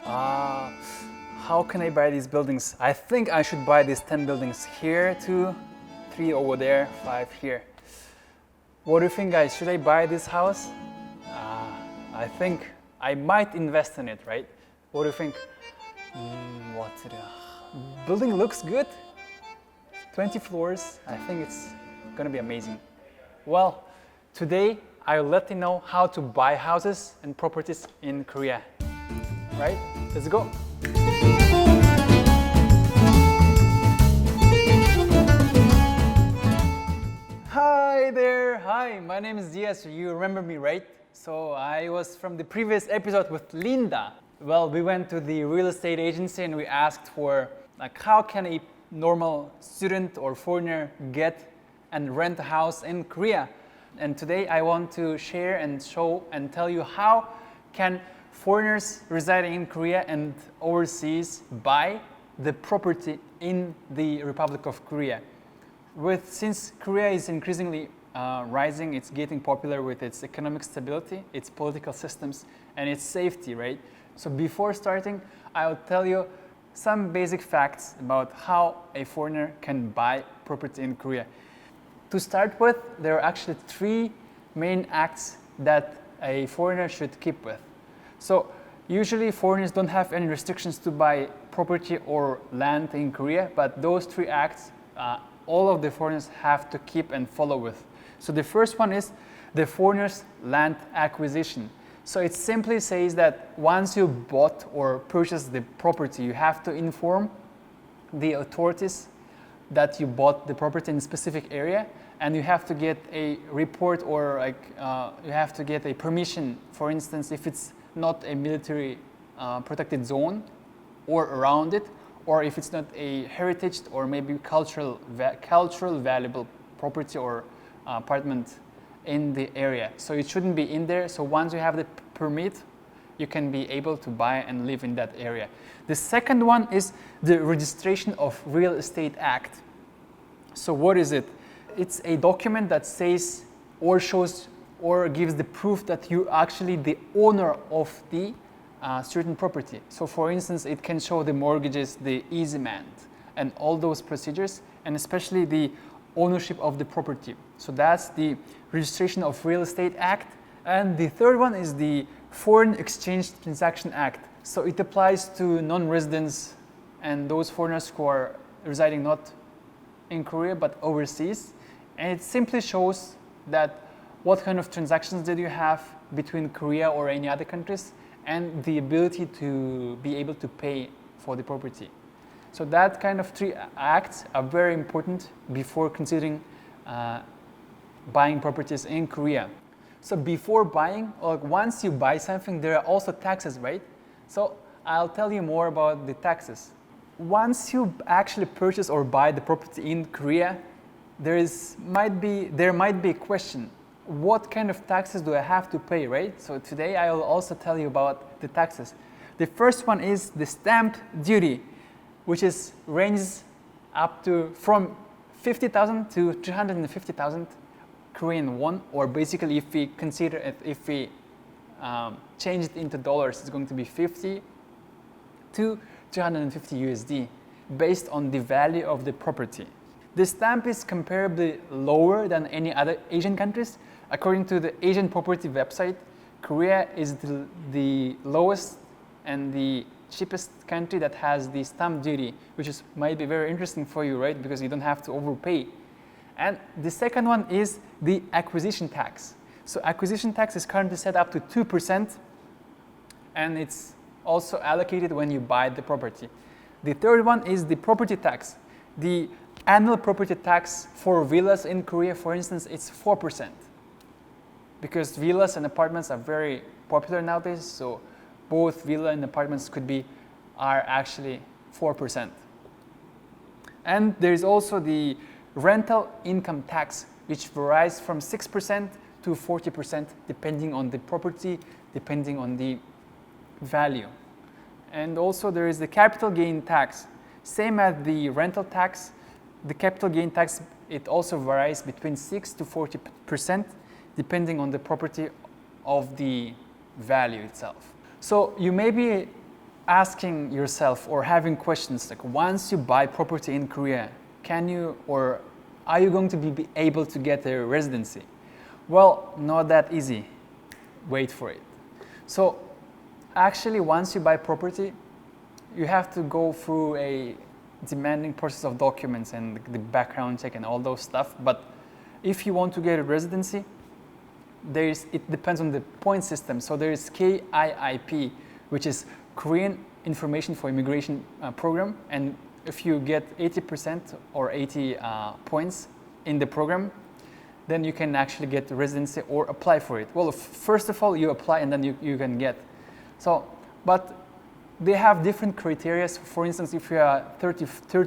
Uh, how can I buy these buildings? I think I should buy these 10 buildings here, 2, 3 over there, 5 here. What do you think, guys? Should I buy this house? I think I might invest in it, right? What do you think? Building looks good. 20 floors. I think it's gonna be amazing. Well, today I'll let you know how to buy houses and properties in Korea. Right? Let's go. Hi there. Hi, my name is Diaz. You remember me, right? So I was from the previous episode with Linda. Well, we went to the real estate agency and we asked for how can a normal student or foreigner get and rent a house in Korea. And today I want to share and show and tell you how can foreigners residing in Korea and overseas buy the property in the Republic of Korea. Since Korea is increasingly rising, it's getting popular with its economic stability, its political systems, and its safety, right? So before starting, I'll tell you some basic facts about how a foreigner can buy property in Korea. To start with, there are actually 3 main acts that a foreigner should keep with. So usually foreigners don't have any restrictions to buy property or land in Korea, but those 3 acts, all of the foreigners have to keep and follow with. So the first one is the foreigner's land acquisition. So it simply says that once you bought or purchased the property, you have to inform the authorities that you bought the property in a specific area, and you have to get a report or you have to get a permission. For instance, if it's not a military protected zone or around it, or if it's not a heritage or maybe cultural valuable property or apartment in the area. So it shouldn't be in there. So once you have the permit, you can be able to buy and live in that area. The second one is the Registration of Real Estate Act. So what is it? It's a document that says or shows or gives the proof that you're actually the owner of the certain property. So for instance, it can show the mortgages, the easement, and all those procedures, and especially the ownership of the property. So that's the Registration of Real Estate Act. And the third one is the Foreign Exchange Transaction Act. So it applies to non-residents and those foreigners who are residing not in Korea but overseas. And it simply shows that what kind of transactions did you have between Korea or any other countries, and the ability to be able to pay for the property. So that kind of 3 acts are very important before considering buying properties in Korea. So before buying, or once you buy something, there are also taxes, right? So I'll tell you more about the taxes. Once you actually purchase or buy the property in Korea, there might be a question. What kind of taxes do I have to pay, right? So today I will also tell you about the taxes. The first one is the stamp duty, which ranges up to from 50,000 to 350,000 Korean won, or basically if we consider it, if we change it into dollars, it's going to be 50 to 350 USD based on the value of the property. The stamp is comparably lower than any other Asian countries. According to the Asian property website, Korea is the lowest and the cheapest country that has the stamp duty, which might be very interesting for you, right? Because you don't have to overpay. And the second one is the acquisition tax. So acquisition tax is currently set up to 2%, and it's also allocated when you buy the property. The third one is the property tax. The annual property tax for villas in Korea, for instance, it's 4%. Because villas and apartments are very popular nowadays, so both villa and apartments are actually 4%. And there's also the rental income tax, which varies from 6% to 40% depending on the property, depending on the value. And also there is the capital gain tax. Same as the rental tax, the capital gain tax, it also varies between 6 to 40% depending on the property of the value itself. So you may be asking yourself or having questions like, once you buy property in Korea, can you or are you going to be able to get a residency? Well, not that easy. Wait for it. So actually, once you buy property, you have to go through a demanding process of documents and the background check and all those stuff. But if you want to get a residency, it depends on the point system. So there is KIIP, which is Korean Information for Immigration program. And if you get 80% or 80 points in the program, then you can actually get the residency or apply for it. Well, first of all, you apply and then you can get. So, but they have different criteria. So for instance, if you are 30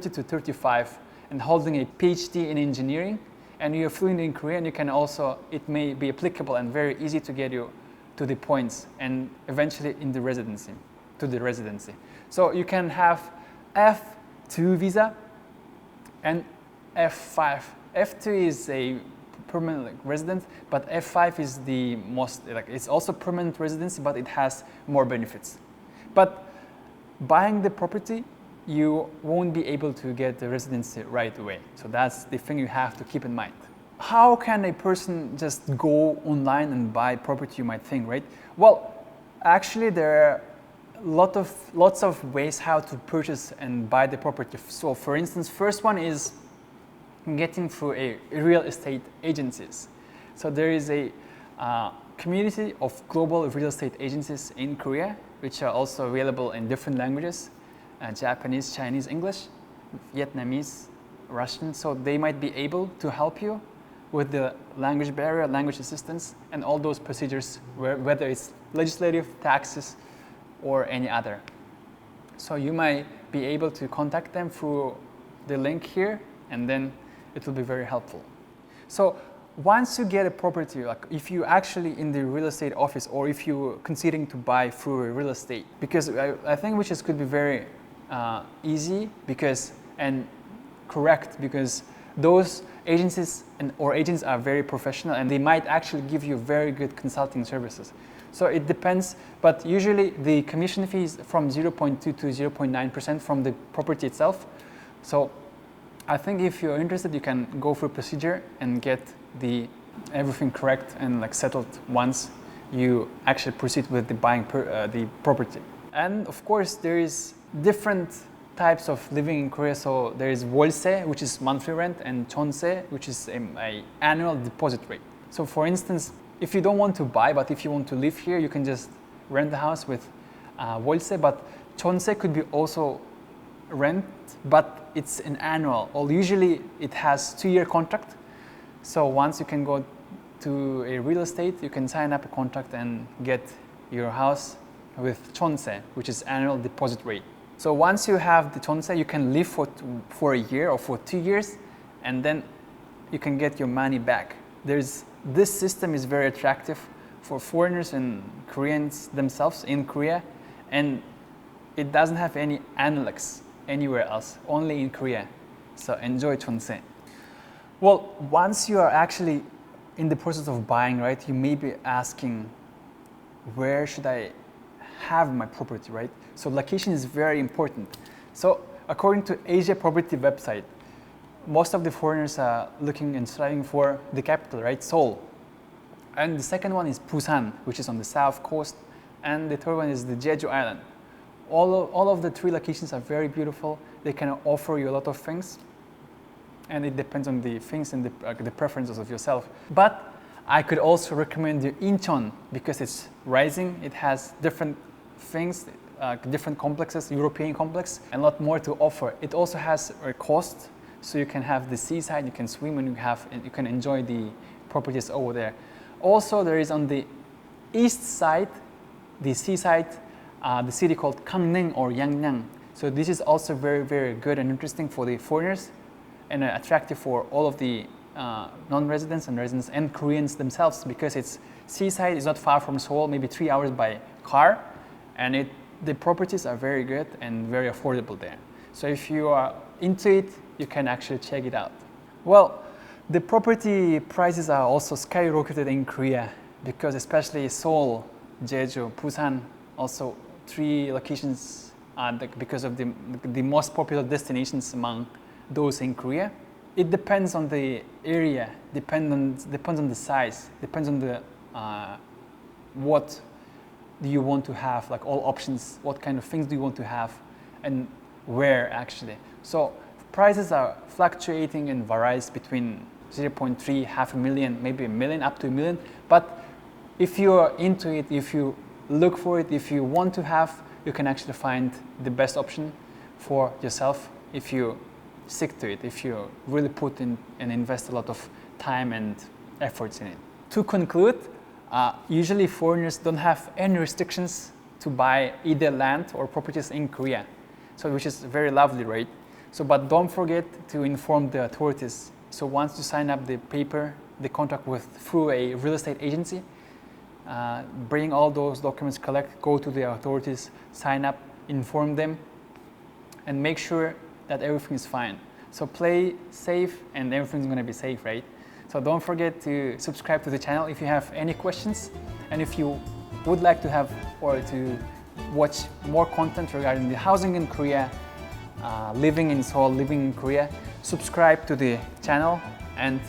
to 35 and holding a PhD in engineering, and you're fluent in Korean, you can also, it may be applicable and very easy to get you to the points and eventually in the residency, to the residency. So you can have F2 visa and F5. F2 is a permanent resident, but F5 is the most, it's also permanent residency, but it has more benefits. But buying the property, you won't be able to get the residency right away. So that's the thing you have to keep in mind. How can a person just go online and buy property, you might think, right? Well, actually there are lots of ways how to purchase and buy the property. So for instance, first one is getting through a real estate agencies. So there is a community of global real estate agencies in Korea, which are also available in different languages, Japanese, Chinese, English, Vietnamese, Russian. So they might be able to help you with the language barrier, language assistance, and all those procedures, whether it's legislative, taxes, or any other. So you might be able to contact them through the link here, and then it will be very helpful. So once you get a property, like if you actually in the real estate office or if you're considering to buy through a real estate, because I think which is could be very easy and correct, because those agencies or agents are very professional and they might actually give you very good consulting services. So it depends, but usually the commission fee is from 0.2 to 0.9% from the property itself. So I think if you're interested, you can go through procedure and get everything correct and settled once you actually proceed with the buying the property. And of course, there is different types of living in Korea. So there is 월세, which is monthly rent, and 전세, which is a annual deposit rate. So for instance, if you don't want to buy, but if you want to live here, you can just rent the house with 월세, but 전세 could be also rent, but it's an annual, or usually it has 2-year contract. So once you can go to a real estate, you can sign up a contract and get your house with 전세, which is annual deposit rate. So once you have the 전세, you can live for a year or for 2 years, and then you can get your money back. This system is very attractive for foreigners and Koreans themselves in Korea, and it doesn't have any analogs anywhere else, only in Korea. So enjoy 전세. Well, once you are actually in the process of buying, right, you may be asking, where should I have my property, right? So location is very important. So according to Asia Property website, most of the foreigners are looking and striving for the capital, right, Seoul. And the second one is Busan, which is on the south coast. And the third one is the Jeju Island. All of the 3 locations are very beautiful. They can offer you a lot of things. And it depends on the things and the preferences of yourself. But I could also recommend you Incheon because it's rising. It has different things, different complexes, European complex, and a lot more to offer. It also has a coast, so you can have the seaside, you can swim, and you can enjoy the properties over there. Also, there is on the east side, the seaside, the city called Gangneung or Yangnam. So this is also very, very good and interesting for the foreigners, and attractive for all of the non-residents and residents and Koreans themselves, because it's seaside, is not far from Seoul, maybe 3 hours by car, and the properties are very good and very affordable there. So if you are into it, you can actually check it out. Well, the property prices are also skyrocketed in Korea, because especially Seoul, Jeju, Busan, also 3 locations because of the most popular destinations among those in Korea. It depends on the area, depends on the size, depends on the what do you want to have, like all options, what kind of things do you want to have, and where actually. So prices are fluctuating and varies between 0.3, half a million, maybe a million, up to a million. But if you're into it, if you look for it, if you want to have, you can actually find the best option for yourself if you stick to it, if you really put in and invest a lot of time and efforts in it. To conclude, usually foreigners don't have any restrictions to buy either land or properties in Korea, so which is very lovely, right? So, but don't forget to inform the authorities. So once you sign up the paper, the contract through a real estate agency, bring all those documents, go to the authorities, sign up, inform them, and make sure that everything is fine. So play safe and everything's gonna be safe, right? So don't forget to subscribe to the channel if you have any questions, and if you would like to have or to watch more content regarding the housing in Korea, living in Seoul, living in Korea, subscribe to the channel and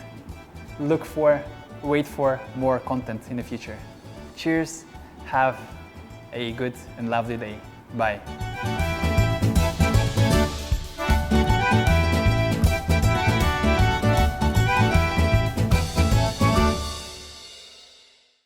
wait for more content in the future. Cheers, have a good and lovely day. Bye.